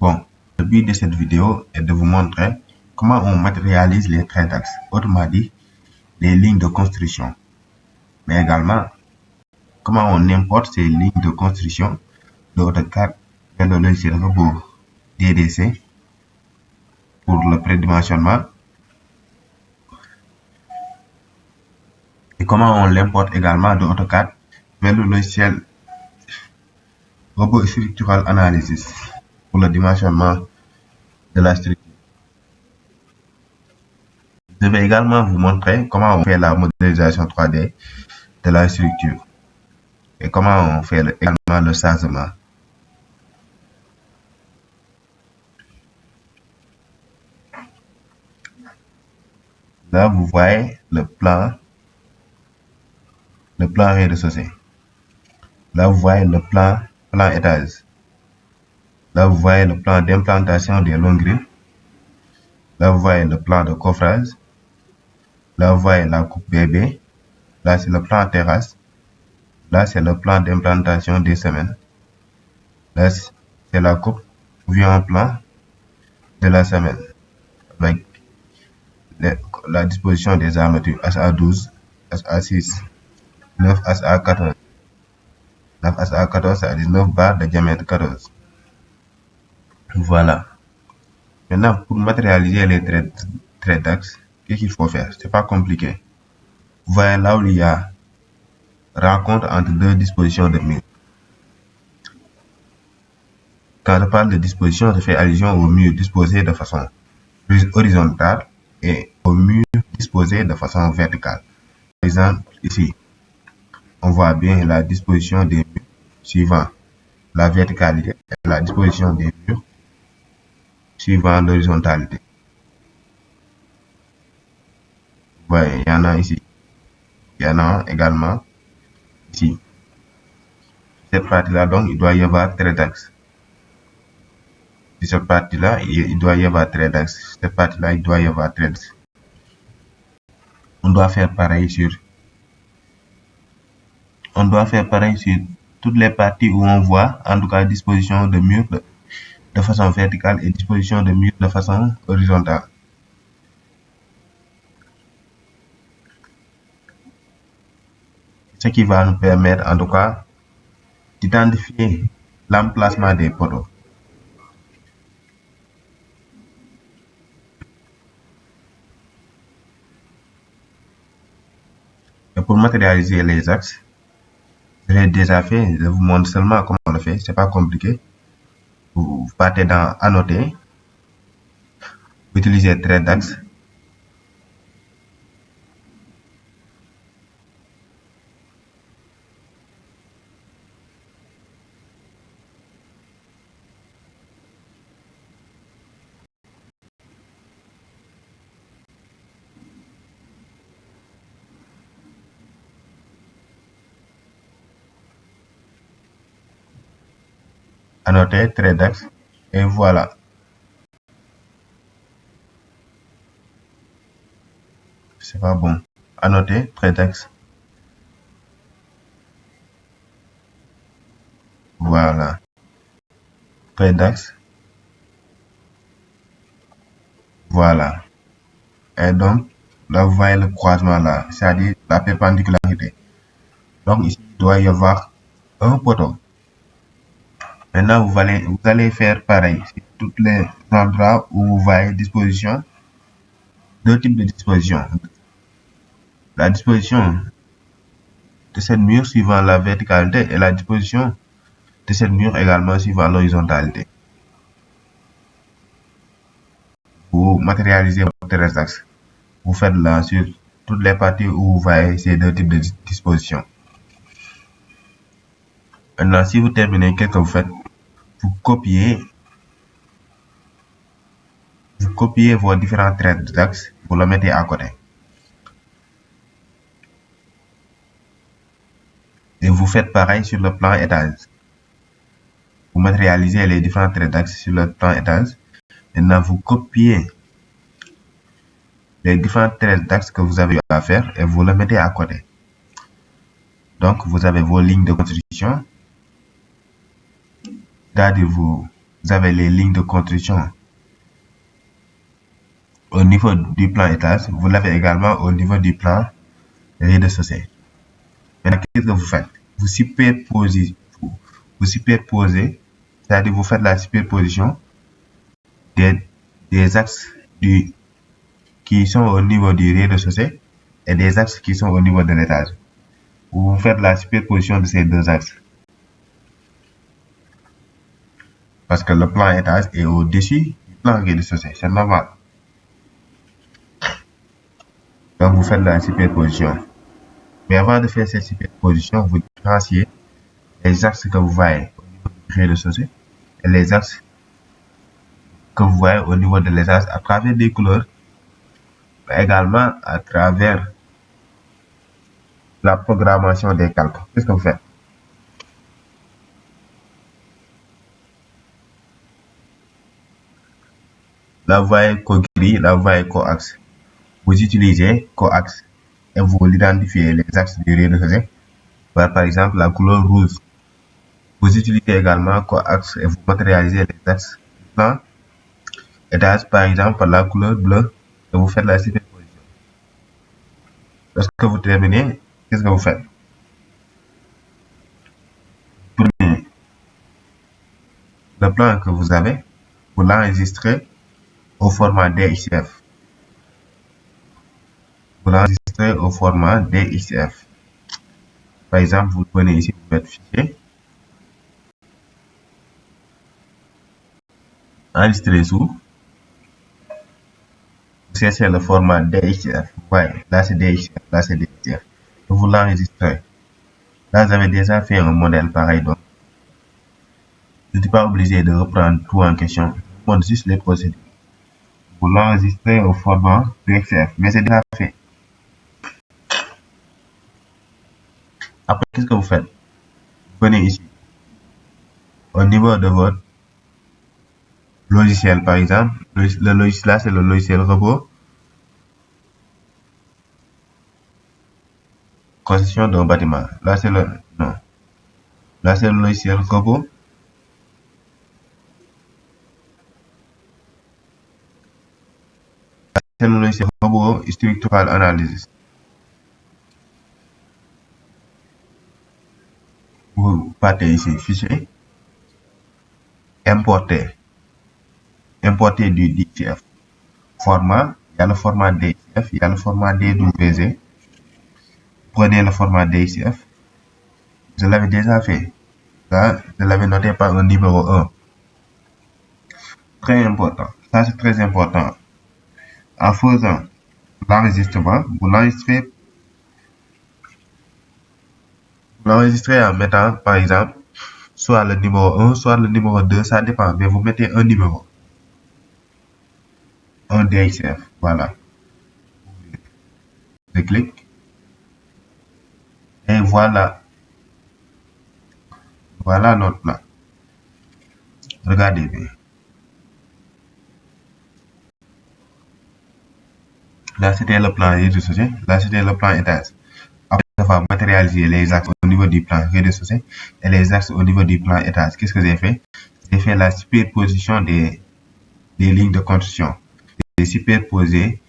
Bon, le but de cette vidéo est de vous montrer comment on matérialise les traits d'axe, autrement dit, les lignes de construction. Mais également, comment on importe ces lignes de construction de AutoCAD vers le logiciel robot DDC pour le prédimensionnement et comment on l'importe également de AutoCAD vers le logiciel Robot Structural Analysis pour le dimensionnement de la structure. Je vais également vous montrer comment on fait la modélisation 3D de la structure et comment on fait également le chargement. Là, vous voyez le plan rez-de-chaussée. Là, vous voyez le plan étage. Là, vous voyez le plan d'implantation des longues grilles. Là, vous voyez le plan de coffrage. Là, vous voyez la coupe bébé. Là, c'est le plan terrasse. Là, c'est le plan d'implantation des semelles. Là, c'est la coupe vue en plan de la semelle avec la disposition des armatures SA12, SA6, 9 SA14. 9 SA14, ça a 19 barres de diamètre 14. Voilà. Maintenant, pour matérialiser les traits d'axe, qu'est-ce qu'il faut faire? C'est pas compliqué. Vous voyez là où il y a rencontre entre deux dispositions de mur. Quand je parle de disposition, je fais allusion au mur disposé de façon horizontale et au mur disposé de façon verticale. Par exemple, ici, on voit bien la disposition des murs suivant la verticalité et la disposition des murs suivant l'horizontalité. Vous voyez, il y en a ici. Il y en a également ici. Cette partie-là, donc, il doit y avoir trait d'axe. Cette partie-là, il doit y avoir trait d'axe. Cette partie-là, il doit y avoir trait d'axe. On doit faire pareil sur toutes les parties où on voit, en tout cas, disposition de mur de façon verticale et disposition de mur de façon horizontale. Ce qui va nous permettre, en tout cas, d'identifier l'emplacement des poteaux. Et pour matérialiser les axes, je l'ai déjà fait, je vous montre seulement comment on le fait, c'est pas compliqué. Vous partez dans Annoter, vous utilisez trait d'axe. Annoter, trait d'axe, et voilà. C'est pas bon. Annoter, trait d'axe. Voilà. Trait d'axe. Voilà. Et donc, là, vous voyez le croisement là, c'est-à-dire la perpendicularité. Donc, ici, il doit y avoir un poteau. Maintenant, vous allez faire pareil sur tous les endroits où vous voyez disposition, deux types de disposition. La disposition de cette mur suivant la verticalité et la disposition de cette mur également suivant l'horizontalité. Vous matérialisez votre trait d'axe. Vous faites là sur toutes les parties où vous voyez ces deux types de dispositions. Maintenant, si vous terminez, qu'est-ce que vous faites? Vous copiez vos différents traits d'axe, vous le mettez à côté. Et vous faites pareil sur le plan étage. Vous matérialisez les différents traits d'axe sur le plan étage. Maintenant, vous copiez les différents traits d'axe que vous avez à faire et vous le mettez à côté. Donc, vous avez vos lignes de construction. C'est-à-dire, vous vous avez les lignes de construction au niveau du plan étage, vous l'avez également au niveau du plan rez-de-chaussée. Maintenant, qu'est-ce que vous faites? Vous superposez, c'est-à-dire vous faites la superposition des axes qui sont au niveau du rez-de-chaussée et des axes qui sont au niveau de l'étage. Vous faites la superposition de ces deux axes. Parce que le plan étage est au-dessus du plan rez-de-chaussée, c'est normal. Donc vous faites la superposition. Mais avant de faire cette superposition, vous différenciez les axes que vous voyez au niveau du rez-de-chaussée et les axes que vous voyez au niveau de l'étage à travers des couleurs, mais également à travers la programmation des calques. Qu'est-ce que vous faites? Là, vous voyez co-gris, là, vous voyez coaxe. Vous utilisez coaxe et vous identifiez les axes du rez-de-chaussée. Par exemple, la couleur rouge. Vous utilisez également coaxe et vous matérialisez les axes du plan étage, par exemple, par la couleur bleue, et vous faites la superposition. Lorsque vous terminez, qu'est-ce que vous faites? Prenez le plan que vous avez, vous l'enregistrez au format DXF. Vous l'enregistrez au format DXF. Par exemple, vous prenez ici, vous faites fichier, enregistrer sous, vous cherchez le format DXF. Ouais, là c'est DXF, là c'est DXF. Vous l'enregistrez. Là, vous avez déjà fait un modèle pareil, donc je ne suis pas obligé de reprendre tout en question. Je montre juste les procédures. Vous l'enregistrez au format DXF, mais c'est déjà fait. Après, qu'est-ce que vous faites? Vous venez ici, au niveau de votre logiciel, par exemple. Le logiciel là, c'est le logiciel robot. Construction d'un bâtiment. Là, c'est le... Non. Là, c'est le logiciel robot. C'est le logiciel robot structural analysis. Vous partez ici, fichier, importer. Importer du DXF. Format, il y a le format DXF, il y a le format DWG. Prenez le format DXF. Je l'avais déjà fait. Là, je l'avais noté par un numéro 1. Très important. Ça, c'est très important. En faisant l'enregistrement, vous l'enregistrez en mettant, par exemple, soit le numéro 1, soit le numéro 2, ça dépend, mais vous mettez un numéro. Un DXF, voilà. Je clique. Et voilà. Voilà notre plan. Regardez bien. Là, c'était le plan rez-de-chaussée. Là, c'était le plan étage. Après avoir matérialisé les axes au niveau du plan rez-de-chaussée et les axes au niveau du plan étage, qu'est-ce que j'ai fait? J'ai fait la superposition des lignes de construction. J'ai superposé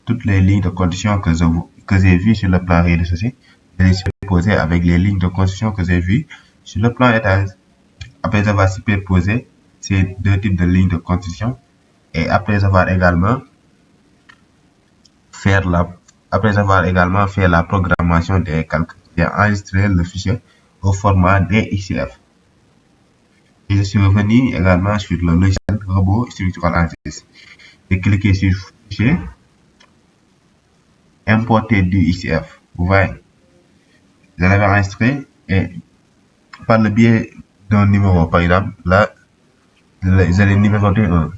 toutes les lignes de construction que j'ai vues sur le plan rez-de-chaussée. Je les superposé avec les lignes de construction que j'ai vues sur le plan étage. Après avoir superposé ces deux types de lignes de construction et après avoir également fait la programmation des calculs, j'ai enregistré le fichier au format DXF. Et je suis revenu également sur le logiciel robot structural analysis. J'ai cliqué sur fichier, importer du XF. Vous voyez, je l'avais enregistré et par le biais d'un numéro, par exemple, là, j'ai numéroté 1.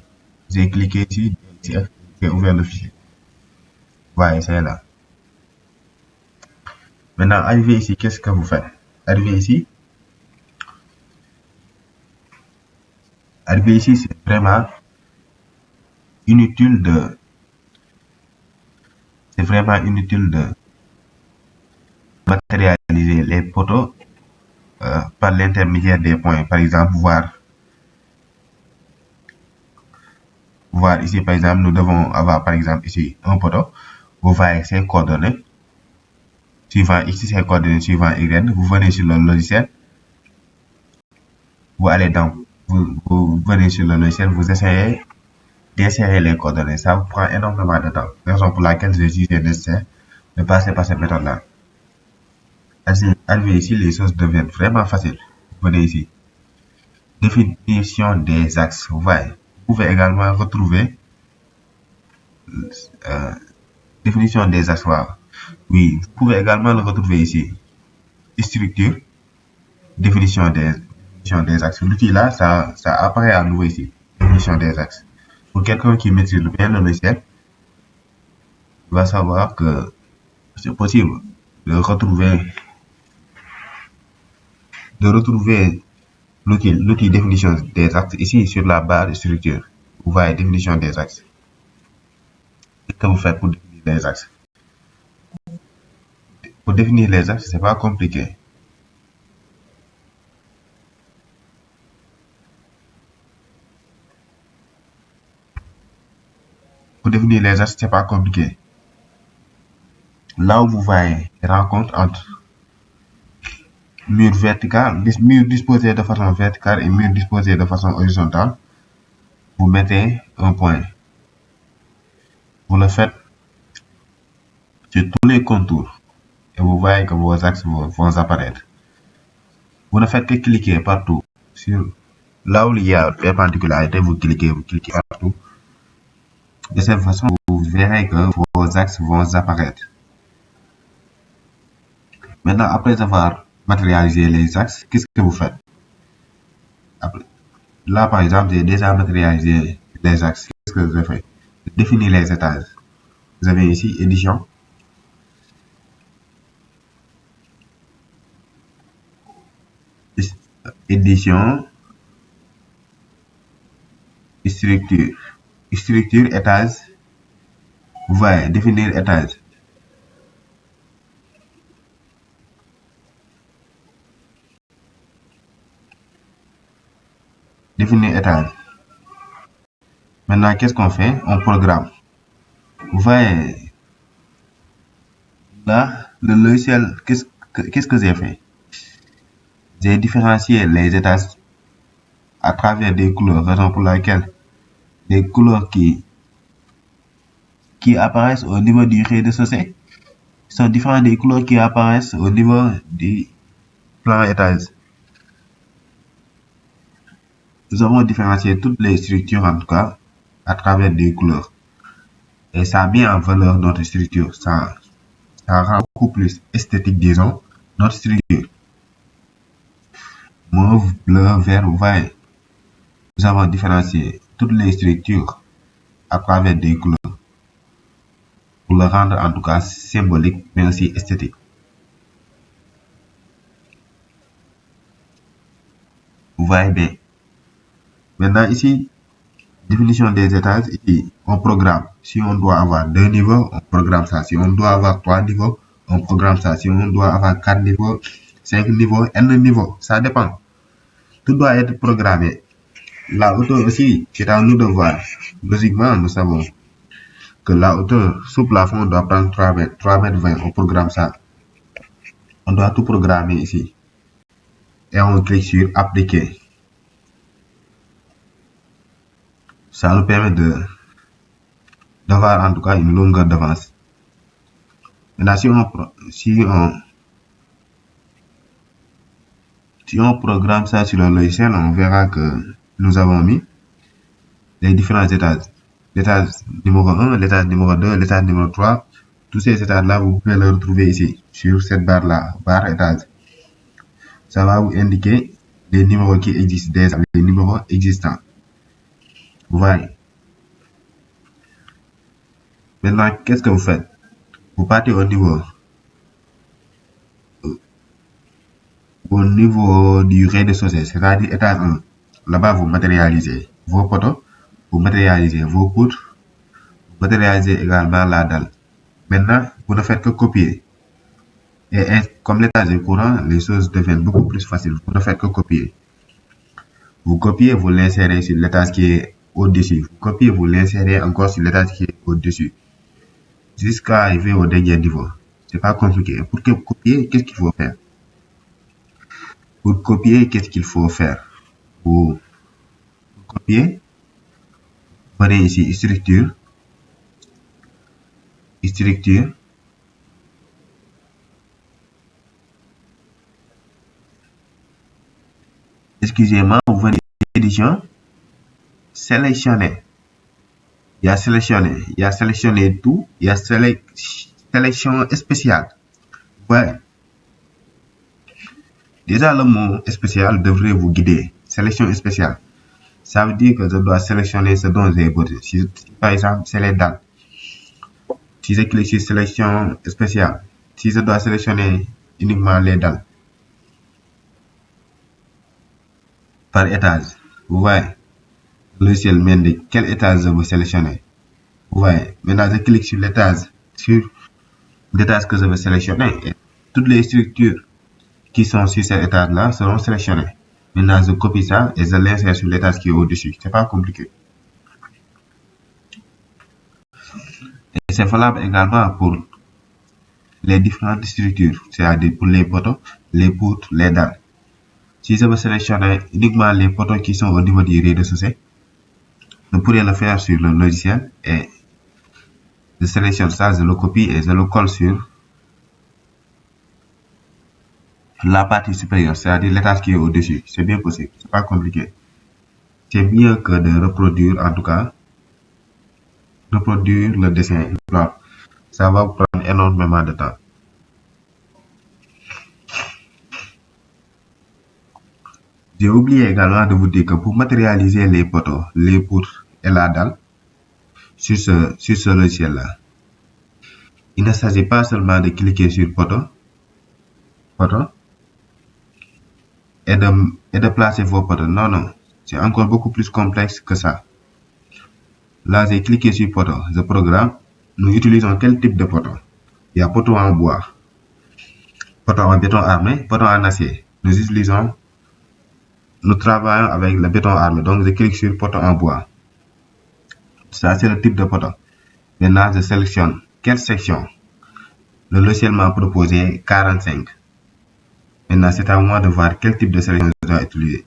J'ai cliqué ici, DXF, j'ai ouvert le fichier. Voilà, c'est là. Maintenant, arrivé ici, qu'est-ce que vous faites? Arrivé ici, c'est vraiment inutile de matérialiser les poteaux par l'intermédiaire des points. Par exemple, voir voir ici, par exemple, nous devons avoir, par exemple, ici, un poteau. Vous voyez ses coordonnées. Suivant ici, ses coordonnées suivant Y. Vous venez sur le logiciel. Vous allez vous venez sur le logiciel, vous essayez d'insérer les coordonnées. Ça vous prend énormément de temps. Raison pour laquelle je jugé nécessaire de passer par cette méthode-là. Arrivé ici, les choses deviennent vraiment faciles. Vous venez ici. Définition des axes. Vous voyez. Vous pouvez également retrouver définition des axes. Oui, vous pouvez également le retrouver ici. Structure, définition des axes. L'outil là, ça apparaît à nouveau ici. Définition des axes. Pour quelqu'un qui maîtrise bien le logiciel, il va savoir que c'est possible de retrouver l'outil définition des axes ici sur la barre de structure. Vous voyez définition des axes. Qu'est-ce que vous faites pour définir les axes? Pour définir les axes, c'est pas compliqué. Pour définir les axes, c'est pas compliqué. Là où vous voyez rencontre entre mur vertical, mur disposé de façon verticale et mur disposé de façon horizontale, vous mettez un point. Vous le faites sur tous les contours et vous voyez que vos axes vont apparaître. Vous ne faites que cliquer partout sur là où il y a perpendicularité, vous cliquez partout. De cette façon, vous verrez que vos axes vont apparaître. Maintenant, après avoir matérialisé les axes, qu'est-ce que vous faites? Là, par exemple, j'ai déjà matérialisé les axes. Qu'est-ce que je fais? Définir les étages. Vous avez ici édition. Édition. Structure. Structure, étage. Vous voyez, définir étage. Définir étage. Maintenant, qu'est-ce qu'on fait? On programme. Vous voyez, là, le logiciel, qu'est-ce que j'ai fait? J'ai différencié les étages à travers des couleurs, raison pour laquelle les couleurs qui apparaissent au niveau du rez-de-chaussée sont différentes des couleurs qui apparaissent au niveau du plan étage. Nous avons différencié toutes les structures, en tout cas, à travers des couleurs. Et ça met en valeur notre structure. Ça rend beaucoup plus esthétique, disons, notre structure. Mauve, bleu, vert, vert. Nous avons différencié toutes les structures à travers des couleurs pour le rendre en tout cas symbolique mais aussi esthétique. Vous voyez bien. Maintenant ici, définition des étages, ici on programme. Si on doit avoir 2 niveaux, on programme ça. Si on doit avoir 3 niveaux, on programme ça. Si on doit avoir 4 niveaux, 5 niveaux, n niveaux, ça dépend. Tout doit être programmé. La hauteur aussi, c'est à nous de voir. Logiquement, nous savons que la hauteur sous plafond doit prendre 3 mètres, 3 mètres 20. On programme ça. On doit tout programmer ici. Et on clique sur appliquer. Ça nous permet d'avoir en tout cas une longueur d'avance. Maintenant, si on programme ça sur le logiciel, on verra que nous avons mis les différents étages. L'étage numéro 1, l'étage numéro 2, l'étage numéro 3. Tous ces étages-là, vous pouvez les retrouver ici, sur cette barre-là, barre étage. Ça va vous indiquer les numéros qui existent déjà, les numéros existants. Vous voyez. Maintenant, qu'est-ce que vous faites? Vous partez au niveau du rez-de-chaussée, c'est-à-dire étage 1. Là-bas, vous matérialisez vos poteaux, vous matérialisez vos poutres, vous matérialisez également la dalle. Maintenant, vous ne faites que copier. Et comme l'étage est courant, les choses deviennent beaucoup plus faciles. Vous ne faites que copier. Vous copiez, vous l'insérez sur l'étage qui est au-dessus. Vous copiez, vous l'insérez encore sur l'étage qui est au-dessus, jusqu'à arriver au dernier niveau. C'est pas compliqué. Pour copier, qu'est-ce qu'il faut faire? Pour copier, qu'est-ce qu'il faut faire? Pour copier, venez ici, structure, excusez-moi, vous venez édition, sélectionner. Il y a sélectionner tout, il y a sélection spéciale. Ouais. Déjà, le mot spécial devrait vous guider. Sélection spéciale. Ça veut dire que je dois sélectionner ce dont j'ai besoin. Si, par exemple, c'est les dates. Si je clique sur sélection spéciale, si je dois sélectionner uniquement les dates par étage, vous voyez, le logiciel m'indique quel étage je veux sélectionner. Vous voyez, maintenant je clique sur l'étage que je veux sélectionner et toutes les structures qui sont sur cet étage-là seront sélectionnées. Maintenant, je copie ça et je l'insère sur l'étage qui est au-dessus. C'est pas compliqué. Et c'est valable également pour les différentes structures, c'est-à-dire pour les poteaux, les poutres, les dalles. Si je veux sélectionner uniquement les poteaux qui sont au niveau du rez-de-chaussée, je pourrais le faire sur le logiciel et je sélectionne ça, je le copie et je le colle sur la partie supérieure, c'est-à-dire l'étage qui est au-dessus. C'est bien possible, c'est pas compliqué. C'est mieux que de reproduire, en tout cas, reproduire le dessin. Ça va vous prendre énormément de temps. J'ai oublié également de vous dire que pour matérialiser les poteaux, les poutres et la dalle sur ce logiciel-là, il ne s'agit pas seulement de cliquer sur poteau et de placer vos poteaux. Non, non, c'est encore beaucoup plus complexe que ça. Là, j'ai cliqué sur poteau, je programme. Nous utilisons quel type de poteau? Il y a poteau en bois, poteau en béton armé, poteau en acier. Nous travaillons avec le béton armé, donc je clique sur poteau en bois. Ça, c'est le type de poteau. Maintenant, je sélectionne quelle section. Le logiciel m'a proposé 45. Maintenant, c'est à moi de voir quel type de sélection je dois utiliser.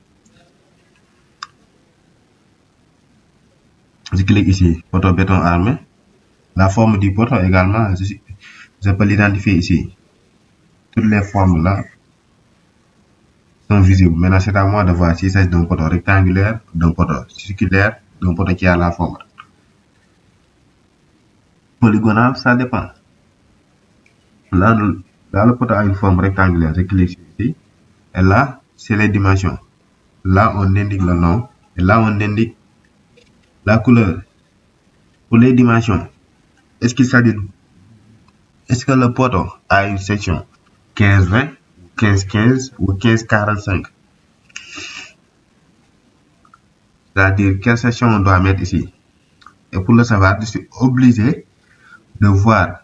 Je clique ici, poteau béton armé. La forme du poteau également, je peux l'identifier ici. Toutes les formes là sont visibles. Maintenant, c'est à moi de voir s'il s'agit d'un poteau rectangulaire, d'un poteau circulaire, d'un poteau qui a la forme polygonale, ça dépend. Là, le poteau a une forme rectangulaire. Je clique ici. Et là, c'est les dimensions. Là, on indique le nom. Et là, on indique la couleur. Pour les dimensions, est-ce que le poteau a une section 15-20, 15-15 ou 15-45? C'est-à-dire quelle section on doit mettre ici. Et pour le savoir, je suis obligé de voir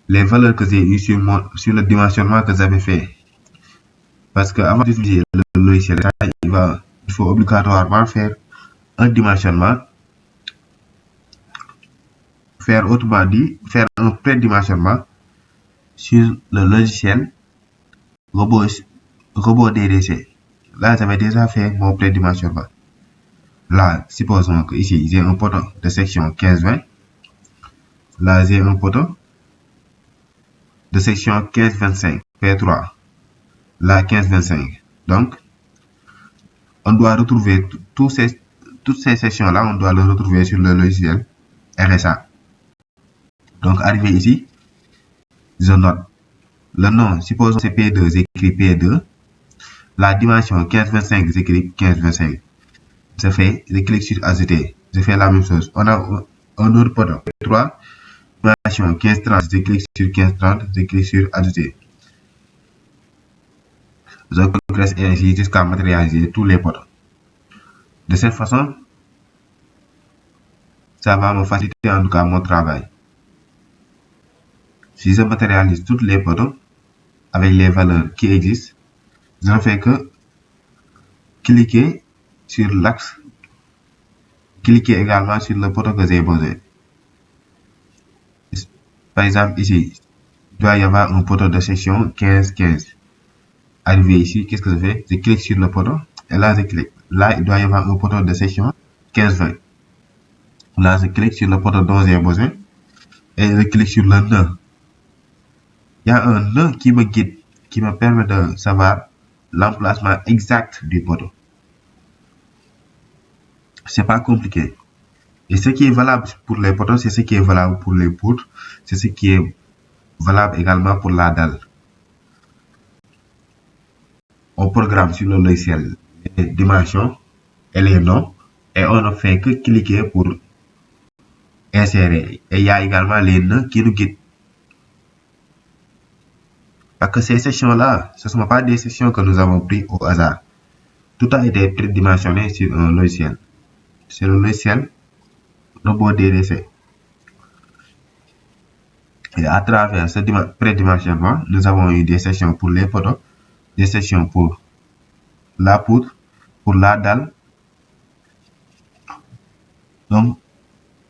les valeurs que j'ai eues sur le dimensionnement que j'avais fait. Parce que avant d'utiliser le logiciel, il faut obligatoirement faire un dimensionnement, autrement dit, faire un prédimensionnement sur le logiciel robot DDC. Là, j'avais déjà fait mon prédimensionnement. Là, supposons que ici, j'ai un poteau de section 15-20. Là, j'ai un poteau de section 15-25, P3. Là, 15-25. Donc, on doit retrouver toutes ces sections-là, on doit les retrouver sur le logiciel RSA. Donc, arrivé ici, je note le nom, supposons c'est P2, j'écris P2. La dimension 15-25, j'écris 15-25. Je clique sur ajouter. Je fais la même chose. On a un autre poteau. 3, dimension 15-30, je clique sur 15-30, je clique sur ajouter. Je progresse ainsi jusqu'à matérialiser tous les poteaux. De cette façon, ça va me faciliter en tout cas mon travail. Si je matérialise toutes les poteaux avec les valeurs qui existent, je ne fais que cliquer sur l'axe cliquer également sur le poteau que j'ai besoin. Par exemple, ici, il doit y avoir un poteau de section 15-15. Arrivé ici, qu'est-ce que je fais? Je clique sur le poteau et là, je clique. Là, il doit y avoir un poteau de section 15-20. Là, je clique sur le poteau dont j'ai besoin et je clique sur le nœud. Il y a un nœud qui me guide, qui me permet de savoir l'emplacement exact du poteau. C'est pas compliqué. Et ce qui est valable pour les poteaux, c'est ce qui est valable pour les poutres, c'est ce qui est valable également pour la dalle. On programme sur le logiciel les dimensions et les noms et on ne fait que cliquer pour insérer. Et il y a également les nœuds qui nous guident. Parce que ces sections-là, ce ne sont pas des sections que nous avons prises au hasard. Tout a été prédimensionné sur un logiciel. C'est le logiciel robot DDC. Et à travers ce prédimensionnement, nous avons eu des sections pour les poteaux, des sections pour la poutre, pour la dalle. Donc,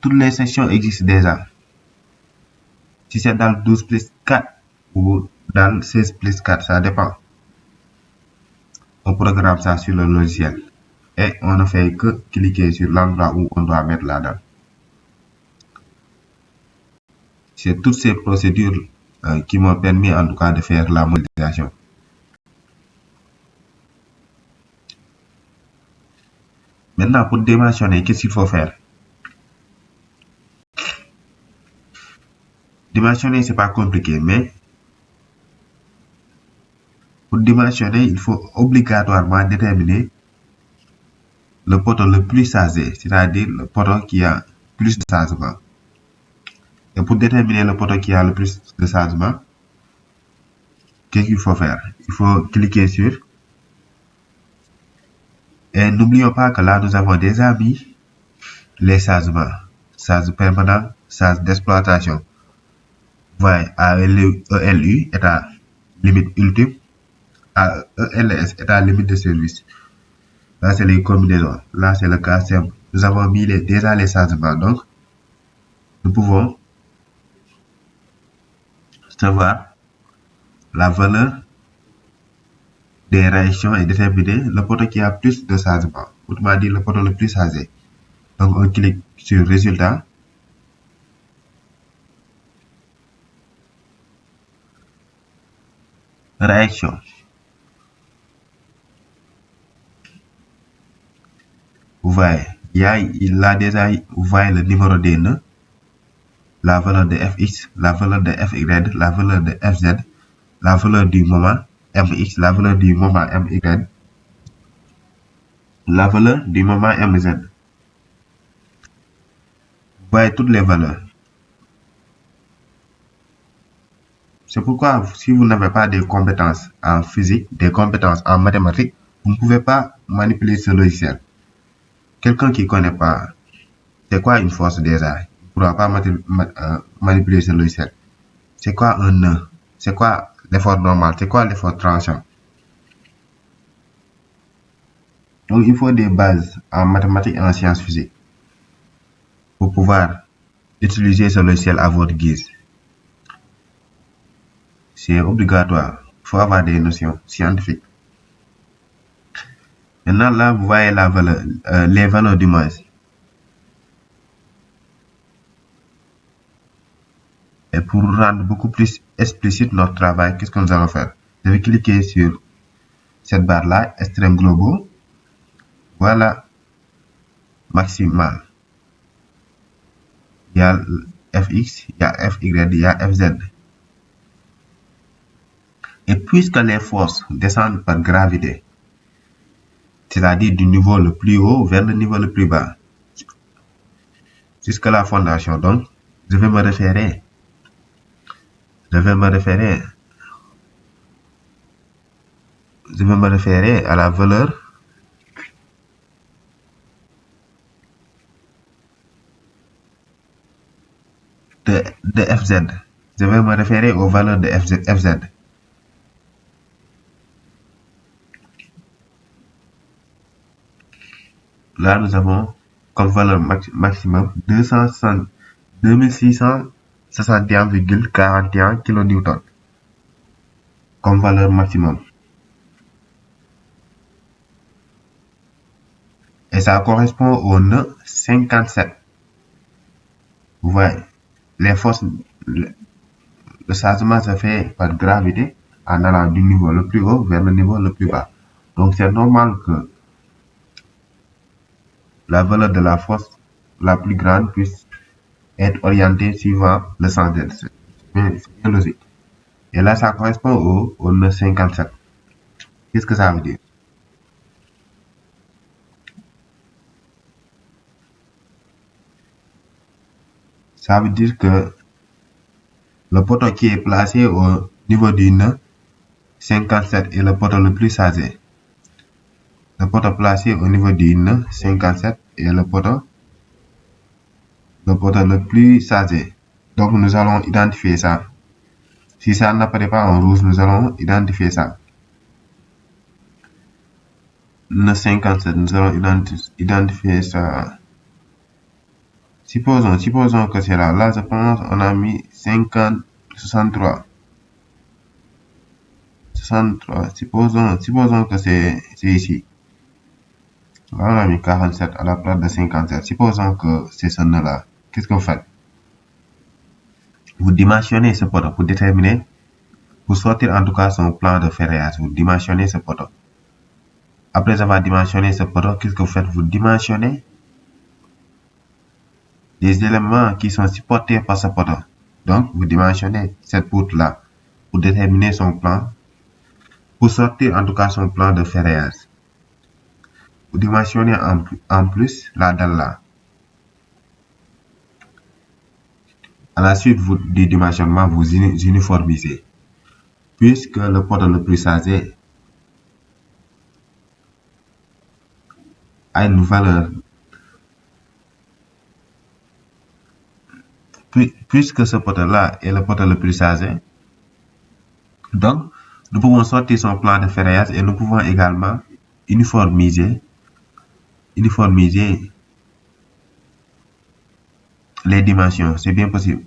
toutes les sections existent déjà. Si c'est dalle 12 plus 4 ou dalle 16 plus 4, ça dépend. On programme ça sur le logiciel et on ne fait que cliquer sur l'endroit où on doit mettre la dalle. C'est toutes ces procédures qui m'ont permis en tout cas de faire la modélisation. Maintenant, pour dimensionner, qu'est-ce qu'il faut faire? Dimensionner, c'est pas compliqué, mais pour dimensionner, il faut obligatoirement déterminer le poteau le plus âgé, c'est-à-dire le poteau qui a plus de changement. Et pour déterminer le poteau qui a le plus de changement, qu'est-ce qu'il faut faire? Il faut cliquer sur. Et n'oublions pas que là, nous avons déjà mis les changements. Charge permanent, charge d'exploitation. Voyez, AELU est à limite ultime. AELS est à limite de service. Là, c'est les combinaisons. Là, c'est le cas simple. Nous avons mis déjà les changements. Donc, nous pouvons savoir la valeur des réactions et déterminer le poteau qui a plus de changements. Autrement dit, le poteau le plus âgé. Donc, on clique sur résultat. Réaction. Vous voyez, il a déjà, vous voyez le numéro des nœuds, la valeur de fx, la valeur de fy, la valeur de fz, la valeur du moment mx, la valeur du moment my, la valeur du moment mz. Vous voyez toutes les valeurs. C'est pourquoi si vous n'avez pas des compétences en physique, des compétences en mathématiques, vous ne pouvez pas manipuler ce logiciel. Quelqu'un qui ne connaît pas c'est quoi une force déjà, il ne pourra pas manipuler ce logiciel. C'est quoi un nœud? C'est quoi l'effort normal? C'est quoi l'effort tranchant? Donc il faut des bases en mathématiques et en sciences physiques pour pouvoir utiliser ce logiciel à votre guise. C'est obligatoire. Il faut avoir des notions scientifiques. Maintenant, là, vous voyez la valeur, les valeurs du moins. Et pour rendre beaucoup plus explicite notre travail, qu'est-ce que nous allons faire? Je vais cliquer sur cette barre-là, extrême globaux. Voilà, maximal. Il y a fx, il y a fy, il y a fz. Et puisque les forces descendent par gravité, c'est-à-dire du niveau le plus haut vers le niveau le plus bas, jusqu'à la fondation, donc, je vais me référer à la valeur de fz. Je vais me référer aux valeurs de fz. Là, nous avons comme valeur maximum 2661,41 kN comme valeur maximum. Et ça correspond au nœud 57. Vous voyez, les forces, le changement se fait par gravité en allant du niveau le plus haut vers le niveau le plus bas. Donc c'est normal que la valeur de la force la plus grande puisse être orientée suivant le sens de c'est bien logique. Et là, ça correspond au nœud 57. Qu'est-ce que ça veut dire? Ça veut dire que le poteau qui est placé au niveau du nœud 57 est le poteau le plus chargé. Le poteau placé au niveau du nœud 57 est le poteau le plus chargé. Donc nous allons identifier ça. Si ça n'apparaît pas en rouge, nous allons identifier ça. Nœud 57, nous allons identifier ça. Supposons que c'est là. Là, je pense on a mis 63. Supposons que c'est ici. Là, on a mis 47 à la place de 57. Supposons que c'est ce nœud-là. Qu'est-ce que vous faites? Vous dimensionnez ce poteau pour déterminer, pour sortir en tout cas son plan de ferraillage. Vous dimensionnez ce poteau. Après avoir dimensionné ce poteau, qu'est-ce que vous faites? Vous dimensionnez les éléments qui sont supportés par ce poteau. Donc, vous dimensionnez cette poutre-là pour déterminer son plan, pour sortir en tout cas son plan de ferraillage. Vous dimensionnez en plus la dalle là. À la suite du dimensionnement, vous uniformisez. Puisque le poteau le plus chargé a une valeur. Puisque ce poteau-là est le poteau le plus chargé, donc nous pouvons sortir son plan de ferraillage et nous pouvons également uniformiser les dimensions. C'est bien possible.